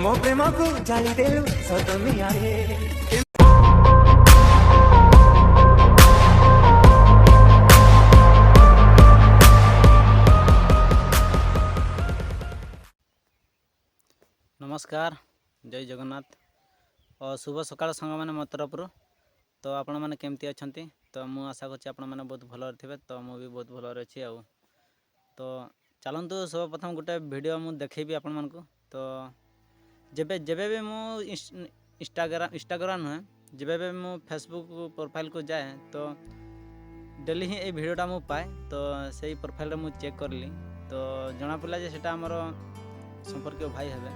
ମୋ ପ୍ରେମକୁ ଜାଳି ଦେଲୁ ସଦମିଆରେ। नमस्कार, जय जगन्नाथ और शुभ सकाळ सांग मैंने मो तरफ तो आपण मैंने केमती अच्छा तो मुझे आशा कर बहुत भल थे तो मुझे बहुत भल अच्छी आउ तो चलतु सर्वप्रथम गोटे वीडियो मुझे देखेबी आपण मानक तो जेबे जेबे भी मु इंस्टाग्राम नुहे जेबे भी मु फेसबुक प्रोफाइल को जाए तो डेली ही ये वीडियोटा मु पाए तो सही प्रोफाइल मुझे चेक करली तो जना पड़ा जे सेटा हमर संपर्क भाई हेबे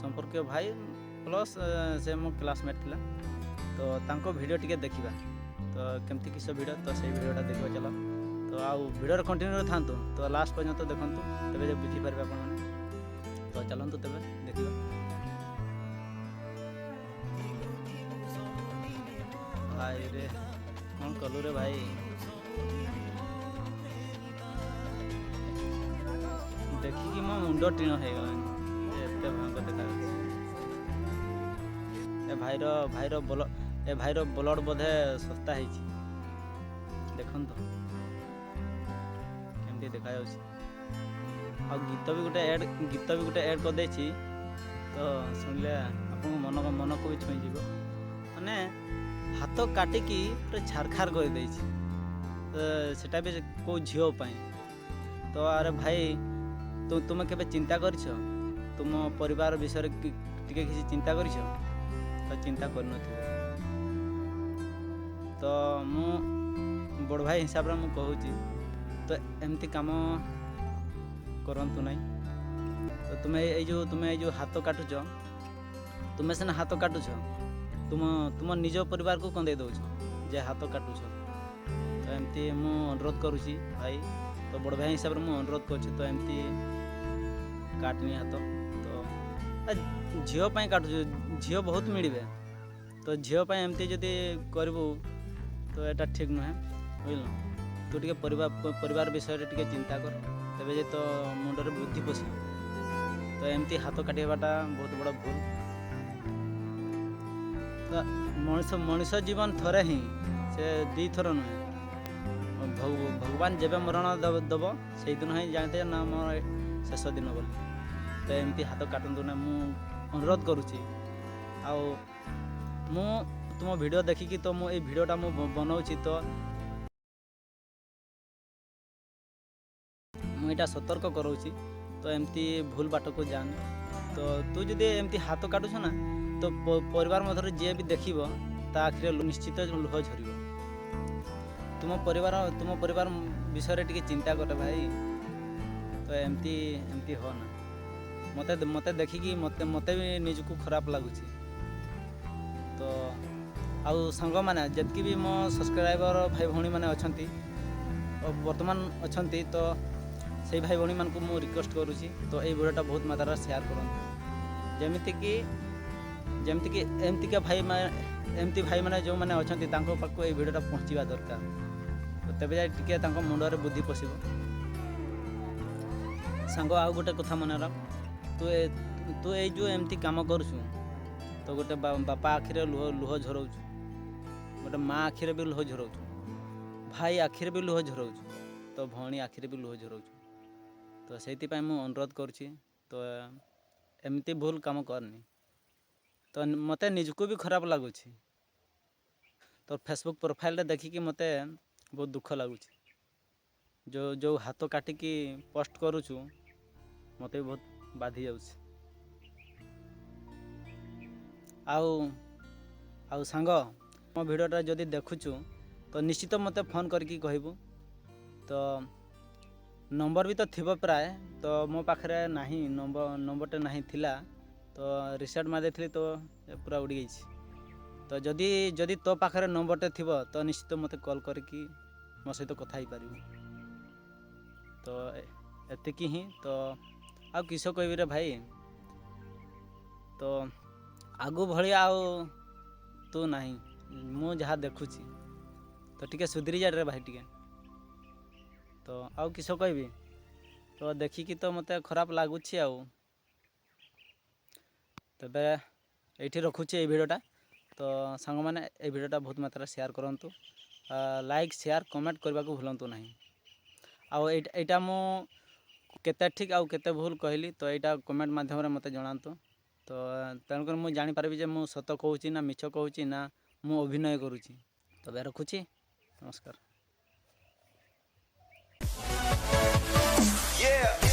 संपर्क भाई प्लस से मो क्लासमेट थिला तो तांको वीडियो टिके देखिबा तो केमती किस वीडियो तो सही वीडियोटा देखबा चलो तो आउ वीडियो कंटिन्यू थांतु तो लास्ट पर्यंत देखंतु तबे जे बुझी पारबे आपण माने तो चलंतु तबे देखिबा। भाई रे कौन कलु रे भाई देखी कि मो मुंडो टीण हो गलानी एते भयंकर देखा ए भाईर ब्लड बोधे सस्ता है देखन तो केमती देखा आ गीत भी गोटे ऐड कर दे तो सुनले आपन मन को भी छुई जीव माने हाथ काटिकी पूरा छारखार कर दे सेटा भी को झील तो अरे भाई तुम केबे चिंता करछ तुम परिवार विषय टिके किसी चिंता कर तो चिंता कर तो मु बड़ भाई हिसाब रे मु कहूची तो एमती काम करंतु नहीं तो तुम्हें जो हाथ काटुच तुम्हें सीना हाथ काटुच तुम निज परिवार को कंदे दौच जे हाथ काटुच तो एमती मु अनुरोध करुची भाई तो बड़ भाई हिसाब रे मु अनुरोध करुची तो एमती काटनी हाथ तो झील काटुଛୁ झील बहुत मिलबे तो झील एमती जदि करू तो एटा ठीक नुहे बुझल तू टे परिवार विषय टे चिंता कर तेज तो मुंडर बुद्धि पश तो एमती हाथ काटवाटा बहुत बड़ा भूल तो मनुष्य जीवन थरे ही से दी थर नुहे भगवान जेबे मरण दब से दिन ही जानते ना मोर शेष दिन बोली तो एमती हाथ काटतु ना मु अनुरोध करुच्ची मु तुम वीडियो देखिकी तो मु वीडियोटा मु बनाऊँगी तो मुझा सतर्क कराऊँगी तो एमती भूल बाट को जान तो तू जदि एमती हाथ काटुछ ना तो परिवार मध्य जी भी देख आखिरे निश्चित लुह झर तुम परिवार विषय टे चिंता कर भाई तो एमती हो ना मते देखिकी मते भी निजको खराब लगुच तो आउ सांग मैंने जितकी भी मो सब्सक्राइबर भाई भौणी मैंने अच्छा बर्तमान अच्छा तो से भाई भौणी मान को मु रिक्वेस्ट करुँची तो ये वीडियोटा बहुत मात्रा शेयर करूँ जमीक एमती भाई मैंने जो मैंने अच्छा पाक ये वीडियोटा पहुँचवा दरकार तो तेज जाए टे मुंडर बुद्धि पशब सांग आउ गोटे कथा मन रख तू ये जो एमती काम करुछु तो गोटे बापा आखिरे लुह झरऊ गोटे माँ आखिरे भी लुह झरऊ भाई आखिरे भी लुह झरऊ तो भौणी आखिरे भी लुह झरऊ तो से मु अनुरोध करुच्ची तो एमती भूल काम करनी तो मते निजको भी खराब लगुच तो फेसबुक प्रोफाइल रे देखिकी मते बहुत दुख लगुच जो हाथ काटिकी पोस्ट करुछु मते भी बहुत बाधी जाऊँ आउ सांग मो वीडियोटा जदि देखुचु तो निश्चित मते फोन करके कहबू तो नंबर भी तो थिबो प्राय तो मो पाखरे नाही नंबरटे नाही थिला तो रिसेट मार देथली तो पूरा उड़ी गई तो जदि तो पाखरे नंबरटे थिबो तो निश्चित मते कॉल करके मो सहित कथा ही पारिबू तो एतिकी ही तो आ किस कहबी रे भाई तो आगु भलिया आउ तू नहीं मु जहाँ देखुची तो टिके सुधरी जा रे भाई टिके तो आउ किस कहबी तो देखिकी तो मते खराब लगुच ତେବେ ଏଇଠି ରଖୁଛି ଏଇ ଭିଡ଼ିଓଟା। ତ ସାଙ୍ଗମାନେ ଏଇ ଭିଡ଼ିଓଟା ବହୁତ ମାତ୍ରାରେ ସେୟାର କରନ୍ତୁ, ଲାଇକ୍ ସେୟାର କମେଣ୍ଟ କରିବାକୁ ଭୁଲନ୍ତୁ ନାହିଁ। ଆଉ ଏଇଟା ମୁଁ କେତେ ଠିକ୍ ଆଉ କେତେ ଭୁଲ କହିଲି ତ ଏଇଟା କମେଣ୍ଟ ମାଧ୍ୟମରେ ମୋତେ ଜଣାନ୍ତୁ। ତ ତେଣୁକରି ମୁଁ ଜାଣିପାରିବି ଯେ ମୁଁ ସତ କହୁଛି ନା ମିଛ କହୁଛି ନା ମୁଁ ଅଭିନୟ କରୁଛି। ତେବେ ରଖୁଛି, ନମସ୍କାର। Yeah.